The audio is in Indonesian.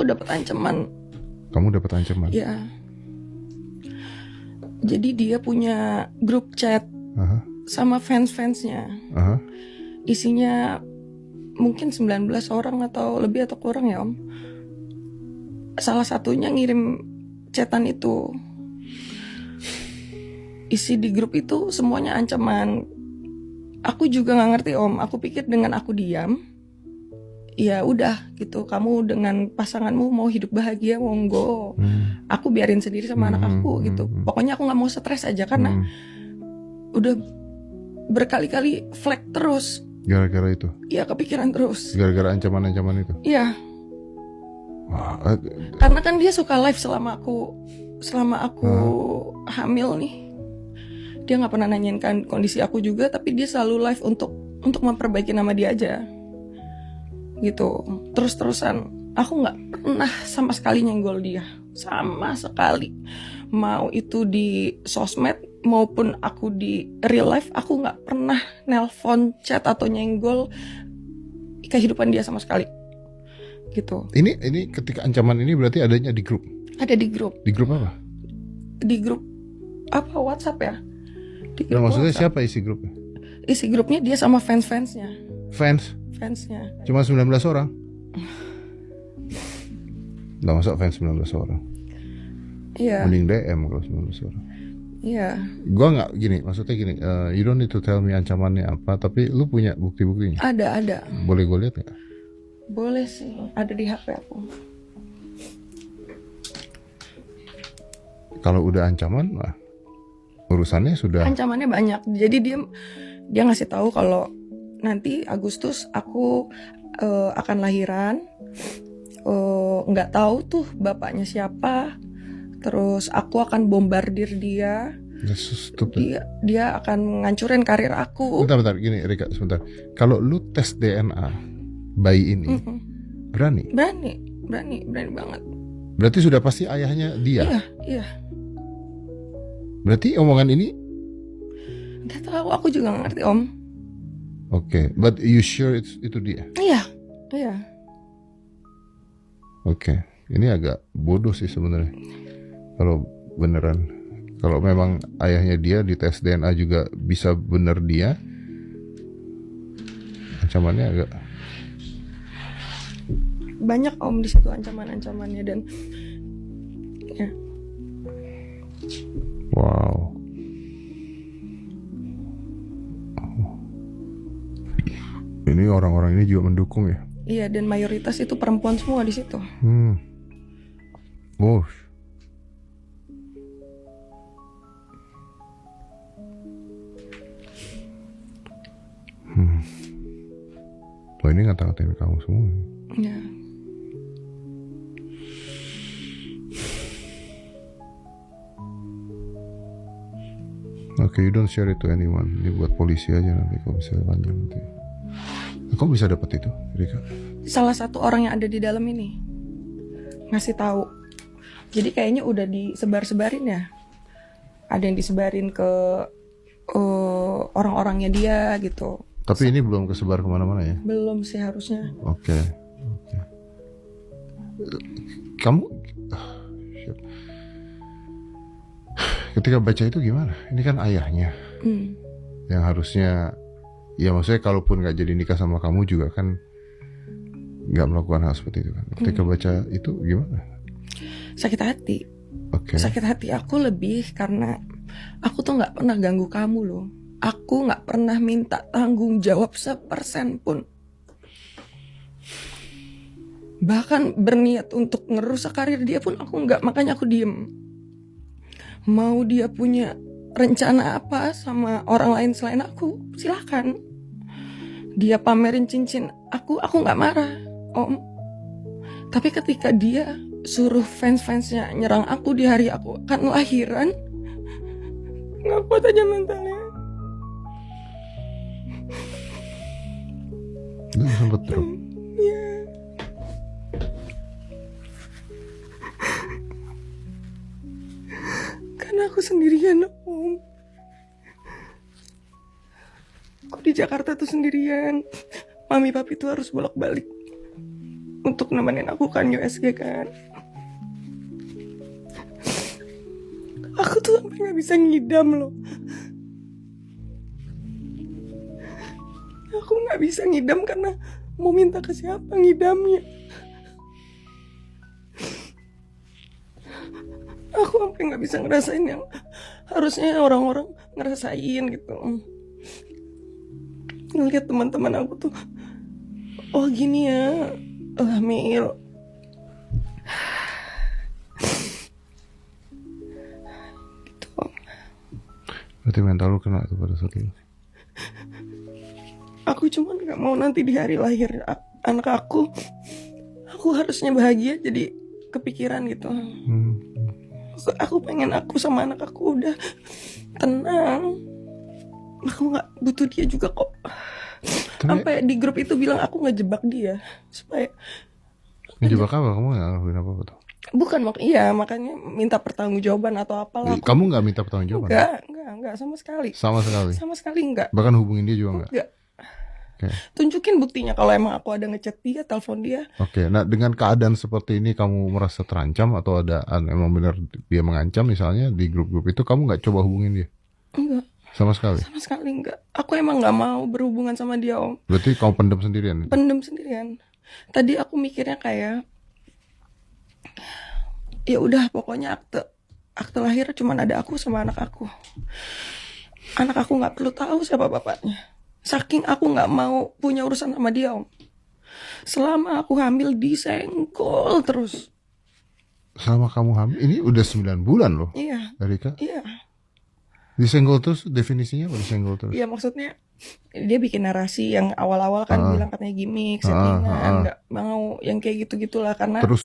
aku dapat ancaman. Kamu dapat ancaman? Ya. Jadi dia punya grup chat sama fans-fansnya. Isinya mungkin 19 orang atau lebih atau kurang ya Om. Salah satunya ngirim chatan itu. Isi di grup itu semuanya ancaman. Aku juga gak ngerti Om. Aku pikir dengan aku diam, ya udah gitu, kamu dengan pasanganmu mau hidup bahagia monggo. Aku biarin sendiri sama anak aku gitu. Pokoknya aku gak mau stres aja karena udah berkali-kali flag terus. Gara-gara itu? Iya, kepikiran terus. Gara-gara ancaman-ancaman itu? Iya. Karena kan dia suka live selama aku hamil nih. Dia nggak pernah nanyain kan kondisi aku juga, tapi dia selalu live untuk memperbaiki nama dia aja. Gitu. Terus-terusan. Aku nggak pernah sama sekali nyenggol dia, sama sekali. Mau itu di sosmed maupun aku di real life, aku nggak pernah nelpon, chat atau nyenggol kehidupan dia sama sekali. Gitu. Ini ketika ancaman ini berarti adanya di grup? Ada di grup. Di grup apa? Di grup apa, WhatsApp ya? Nah, maksudnya WhatsApp. Siapa isi grupnya? Isi grupnya dia sama fans-fansnya. Fansnya? Cuma 19 orang? Nggak, masa fans 19 orang? Iya. Mending DM kalau 19 orang. Iya. Gua nggak gini, maksudnya gini, you don't need to tell me ancamannya apa, tapi lu punya bukti-buktinya? Ada. Boleh gue lihat nggak? Boleh sih, ada di HP aku. Kalau udah ancaman, nah, urusannya sudah. Ancamannya banyak. Jadi dia ngasih tahu kalau nanti Agustus aku akan lahiran. Nggak tahu tuh bapaknya siapa. Terus aku akan bombardir dia. Dia akan ngancurin karir aku. Bentar, gini Rika, sebentar. Kalau lu tes DNA bayi ini, berani banget. Berarti sudah pasti ayahnya dia. Iya. Berarti omongan ini? Gak tahu, aku juga gak ngerti Om. Okay, but you sure itu dia? Iya. Okay, ini agak bodoh sih sebenarnya. Kalau beneran, kalau memang ayahnya dia di tes DNA juga bisa bener dia, ancamannya agak banyak Om di situ ancaman-ancamannya dan ya. Wow. Ini orang-orang ini juga mendukung ya? Iya, dan mayoritas itu perempuan semua di situ. Wow. Loh, ini ngata-ngatain kamu semua. Iya. Okay, you don't share it to anyone. Ini buat polisi aja nanti kalau misalnya panjang nanti. Kok bisa dapat itu, Rika? Salah satu orang yang ada di dalam ini ngasih tahu. Jadi kayaknya udah disebar-sebarin ya. Ada yang disebarin ke orang-orangnya dia gitu. Tapi ini belum kesebar kemana-mana ya? Belum sih harusnya. Oke. Kamu ketika baca itu gimana? Ini kan ayahnya yang harusnya, ya maksudnya kalaupun nggak jadi nikah sama kamu juga kan nggak melakukan hal seperti itu kan. Ketika baca itu gimana? Sakit hati. Okay. Sakit hati aku lebih karena aku tuh nggak pernah ganggu kamu loh. Aku nggak pernah minta tanggung jawab 1% pun. Bahkan berniat untuk ngerusak karir dia pun aku nggak, makanya aku diem. Mau dia punya rencana apa sama orang lain selain aku, silakan. Dia pamerin cincin aku nggak marah, Om. Tapi ketika dia suruh fans-fansnya nyerang aku di hari aku akan lahiran, nggak kuat aja mentalnya. Lu sempet drop. Iya. Karena aku sendirian, Om. Aku di Jakarta tuh sendirian. Mami papi tuh harus bolak-balik. untuk nemenin aku kan USG kan. Aku tuh sampai nggak bisa ngidam loh. Aku nggak bisa ngidam karena mau minta ke siapa ngidamnya. Aku sampai nggak bisa ngerasain yang harusnya orang-orang ngerasain gitu. Ngeliat teman-teman aku tuh, oh gini ya, hamil. Gitu. Berarti mental lu kena tuh pada saat itu. Aku cuman gak mau nanti di hari lahir anak aku harusnya bahagia, jadi kepikiran gitu. Aku pengen aku sama anak aku udah tenang. Aku gak butuh dia juga kok. Sampai di grup itu bilang aku ngejebak dia supaya. Ngejebak apa? Kamu gak ngelakuin apa-apa tuh? Bukan, iya makanya minta pertanggungjawaban atau apalah. Kamu gak minta pertanggungjawaban? Enggak sama sekali. Sama sekali? Sama sekali enggak. Bahkan hubungin dia juga enggak? Enggak. Okay. Tunjukin buktinya kalau emang aku ada ngechat dia, telepon dia. Oke, nah dengan keadaan seperti ini kamu merasa terancam atau ada emang benar dia mengancam misalnya di grup-grup itu, kamu nggak coba hubungin dia? Enggak. Sama sekali? Sama sekali enggak. Aku emang nggak mau berhubungan sama dia, Om. Berarti kamu pendam sendirian? Pendam sendirian. Tadi aku mikirnya kayak, ya udah pokoknya akte lahir cuman ada aku sama anak aku. Anak aku nggak perlu tahu siapa bapaknya. Saking aku nggak mau punya urusan sama dia, Om. Selama aku hamil disenggol terus. Selama kamu hamil? Ini udah 9 bulan loh. Iya. Erika? Iya. Disenggol terus, definisinya apa disenggol terus? Iya, maksudnya dia bikin narasi yang awal-awal kan bilang katanya gimmick, settingan, nggak mau yang kayak gitu-gitulah karena. Terus